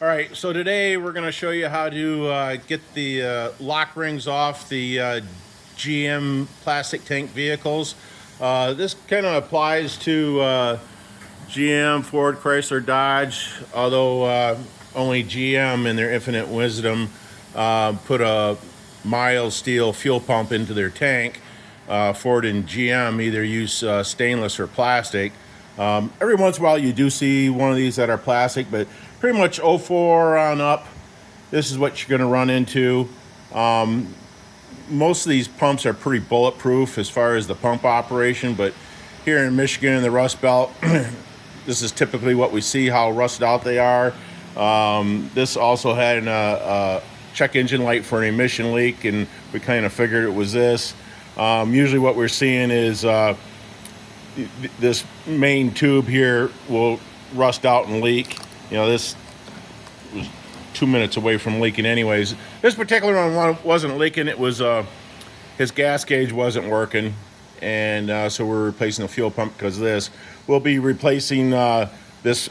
All right, so today we're going to show you how to get the lock rings off the GM plastic tank vehicles. This kind of applies to GM, Ford, Chrysler, Dodge, although only GM in their infinite wisdom put a mild steel fuel pump into their tank. Ford and GM either use stainless or plastic. Every once in a while you do see one of these that are plastic, but pretty much 04 on up, this is what you're going to run into. Most of these pumps are pretty bulletproof as far as the pump operation, but here in Michigan, in the Rust Belt, this is typically what we see, how rusted out they are. This also had a check engine light for an emission leak, and we kind of figured it was this. Usually what we're seeing is this main tube here will rust out and leak. You know, this was 2 minutes away from leaking anyways. This particular one wasn't leaking. It was his gas gauge wasn't working, and so we're replacing the fuel pump because of this. We'll be replacing this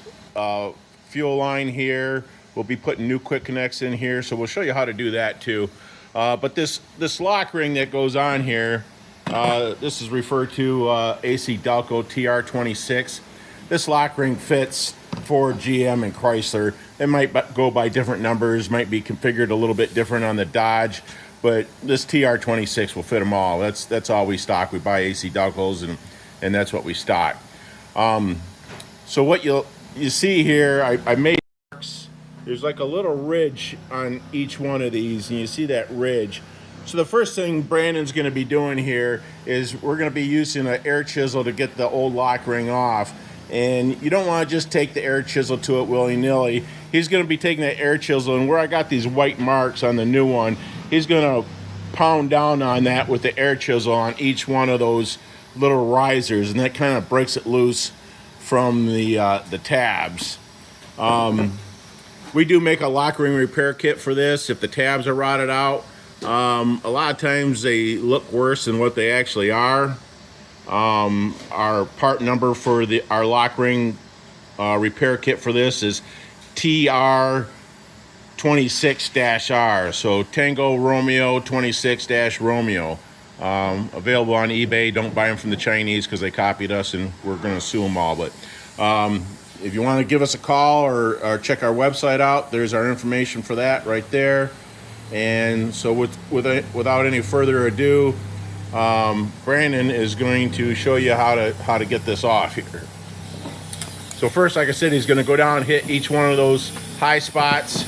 fuel line here. We'll be putting new quick connects in here, so we'll show you how to do that too. But this lock ring that goes on here, this is referred to AC Delco TR26. This lock ring fits Ford, GM, and Chrysler. It might go by different numbers, might be configured a little bit different on the Dodge, but this TR26 will fit them all. That's all we stock. We buy AC Delcos, and that's what we stock. So what you see here, I made marks. There's like a little ridge on each one of these, and you see that ridge. So the first thing Brandon's going to be doing here is we're going to be using an air chisel to get the old lock ring off. And you don't want to just take the air chisel to it willy-nilly. He's going to be taking the air chisel, and where I got these white marks on the new one, he's going to pound down on that with the air chisel on each one of those little risers, and that kind of breaks it loose from the tabs. We do make a lock ring repair kit for this if the tabs are rotted out. A lot of times they look worse than what they actually are. Our part number for our lock ring repair kit for this is TR26-R. So Tango Romeo 26-Romeo. Available on eBay. Don't buy them from the Chinese because they copied us and we're going to sue them all. But if you want to give us a call or check our website out, there's our information for that right there. And so without any further ado, Brandon is going to show you how to get this off here. So first, like I said, he's going to go down and hit each one of those high spots.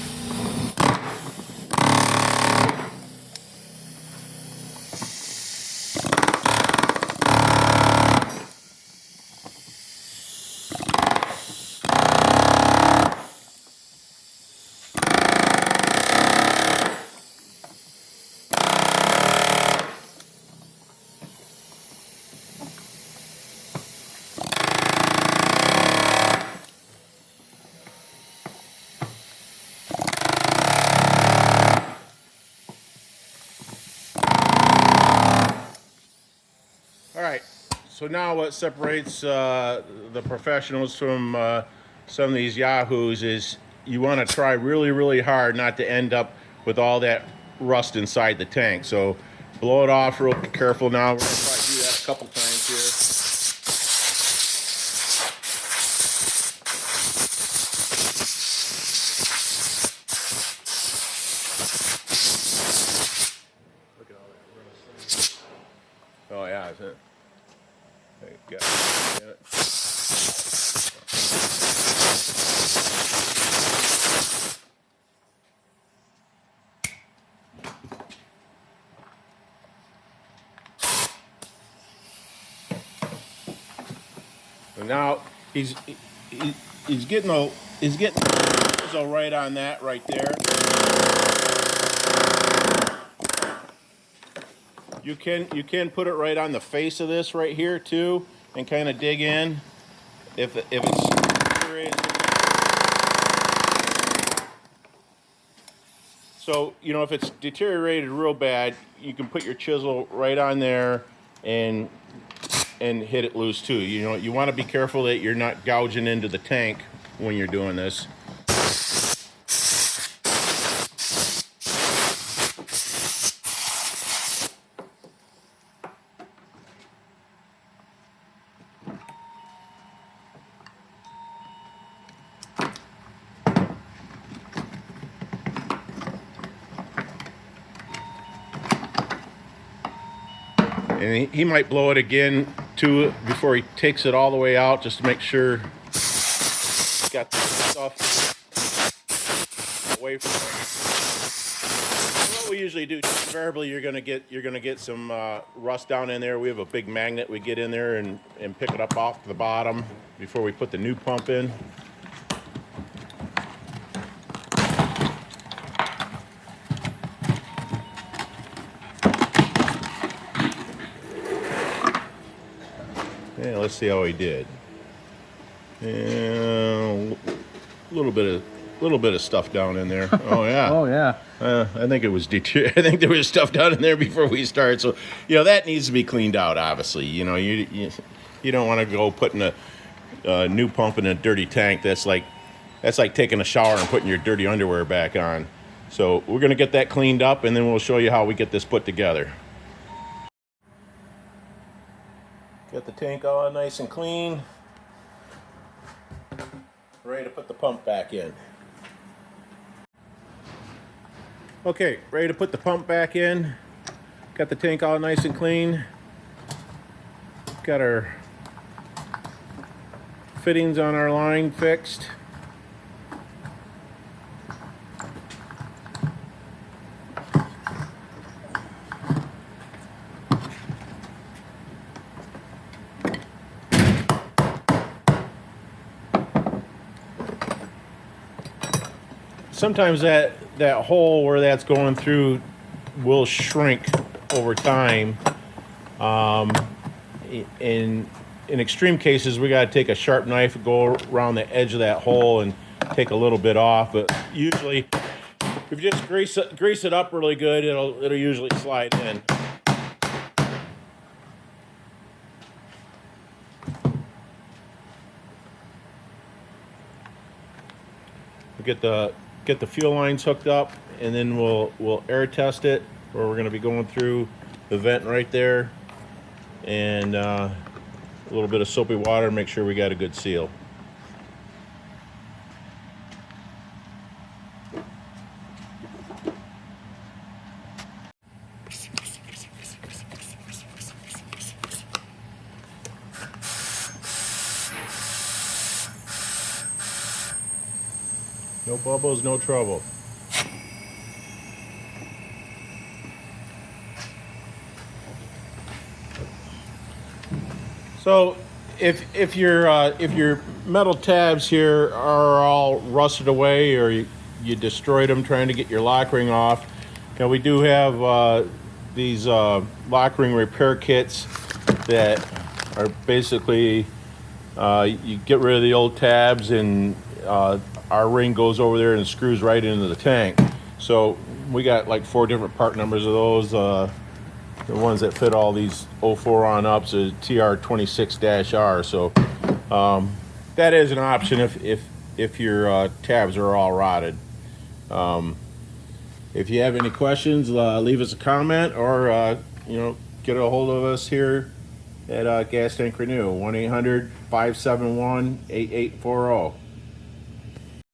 Alright, so now what separates the professionals from some of these yahoos is you want to try really, really hard not to end up with all that rust inside the tank. So blow it off real careful now. We're going to try to do that a couple times here. Look at all that rust. Oh yeah, isn't it? There you go. Get it. So now he's getting the chisel right on that right there. You can put it right on the face of this right here too, and kind of dig in if it's deteriorated. So you know, if it's deteriorated real bad, you can put your chisel right on there and hit it loose too. You know, you want to be careful that you're not gouging into the tank when you're doing this. And he might blow it again too before he takes it all the way out, just to make sure he's got the stuff away from it. What we usually do, invariably, you're gonna get some rust down in there. We have a big magnet we get in there and pick it up off the bottom before we put the new pump in. Yeah, let's see how he did. And a little bit of stuff down in there. Oh yeah. Oh yeah. I think it was I think there was stuff down in there before we started. So, that needs to be cleaned out. Obviously, you don't want to go putting a new pump in a dirty tank. That's like taking a shower and putting your dirty underwear back on. So we're gonna get that cleaned up, and then we'll show you how we get this put together. Got the tank all nice and clean. Ready to put the pump back in. Okay, ready to put the pump back in. Got the tank all nice and clean. Got our fittings on our line fixed. Sometimes that hole where that's going through will shrink over time. In extreme cases, we got to take a sharp knife, go around the edge of that hole, and take a little bit off. But usually, if you just grease it up really good, it'll usually slide in. Get the fuel lines hooked up, and then we'll air test it, where we're going to be going through the vent right there, and a little bit of soapy water, make sure we got a good seal. No bubbles, no trouble. So if your metal tabs here are all rusted away, or you destroyed them trying to get your lock ring off, we do have these lock ring repair kits that are basically you get rid of the old tabs, and our ring goes over there and screws right into the tank. So we got like 4 different part numbers of those. The ones that fit all these 04 on ups is TR26-R. So that is an option if your tabs are all rotted. If you have any questions, leave us a comment, or get a hold of us here at Gas Tank Renu, 1-800-571-8840.